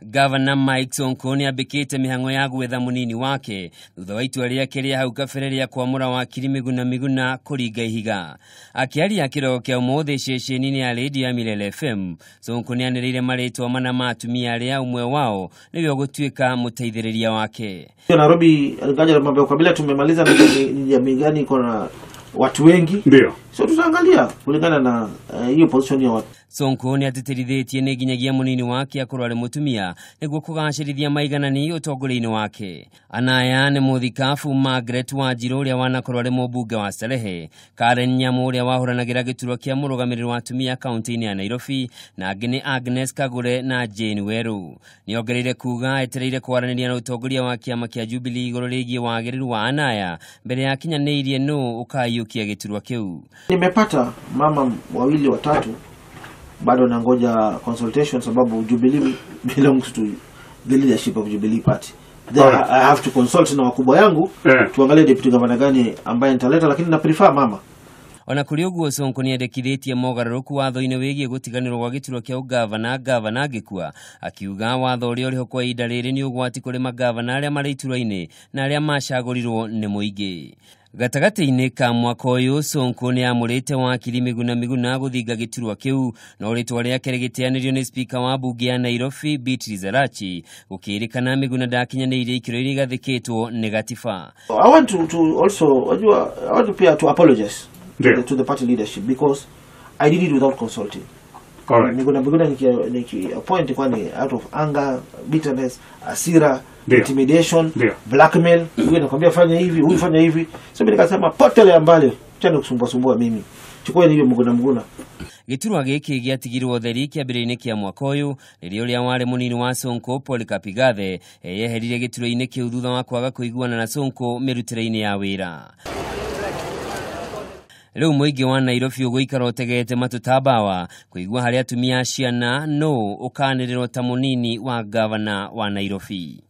Gavana Mike Sonko ni abikite mihango ya gwetha munini wake thutha wa itua riake ria hau kabere ria kwamura wakiri Miguna kuringa ihiga. Akiaria kiroko kia umuthi ceceni-ini ya Radio ya Milele FM, Sonko ni anirire maritwa mana ma atumia aria umwe wao nivyo gutuika muteithiriria wake. Nairobi ngaja mambo ya kabila tumemaliza na jamii gani iko na watu wengi. Ndio. So tutaangalia kulingana na hiyo position ya watu. Sonko ni atetirithitie ni ginyagia munini wake akorwo mutumia niguo kugacirithia maiganani utongore-ini wake. Anaya ni muthikafu Margaret Wanjiru uria wanakorwo ari mubunge wa Salehe, Karen Nyamu uria wahuranagira giturwa kia murugamiriri wa atumia kaunti-ini ya Nairobi, na angĩ ni Agnes Kagure na Jane Weru. Niongereire kuga etereire kwaraniria na utongoria wa kiama kia Jubilee iguru rigie wagiriru wa Anaya mbere ya kinyaniirie no ukayukia giturwa kiu. Nimepata mama wawili watatu bado nangoja consultation sababu Jubilee belongs to the leadership of Jubilee Party. I have to consult na wakubwa yangu tuangalie deputy governor gani ambaye nitaleta, lakini na prefer mama. Ona kuri uguo Sonko ni endekithitie mogaruruku watho-ini wigie gutiganirwo gwa giturwa kia gavana agikua, akiuga watho uria uriho kwa ihinda riri ni ugwati kuri magavana aria mari iturwa-ini na aria macagurirwo ni muingi. Gatagati-ini ka mwaka uyu Sonko ni amurite wakiri Miguna guthinga giturwa kiu, na uritwa riake rigitianirio ni speaker wa bunge ya Nairobi Beatrice Elachi, gukirikana Miguna ndakinyaniire ikiro iria gathikitwo ni gatiba. I want to also to apologize to the party leadership because I did it without consulting. Correct. Miguna niki appoint kwani out of anger, bitterness, asira, intimidation, blackmail. Wewe nakwambia fanya hivi, huyu fanya hivi. So mimi nikasema potele mbali, chana kusumbua mimi. Chukua hiyo Miguna. Giturwa giki giatigirwo theri kiambire-ini kia mwaka uyu ririo ria wari munini wa Sonko Polycarp Gathe eyeherire giturwa-ini kiu thutha wa kwaga kuiguana na Sonko mirutire-ini ya wira. Leo muingi wa Nairobi uguikara utegete matutabawa kuigua haria atumia ciana no ukanirirwo ta munini wa gavana wa Nairobi.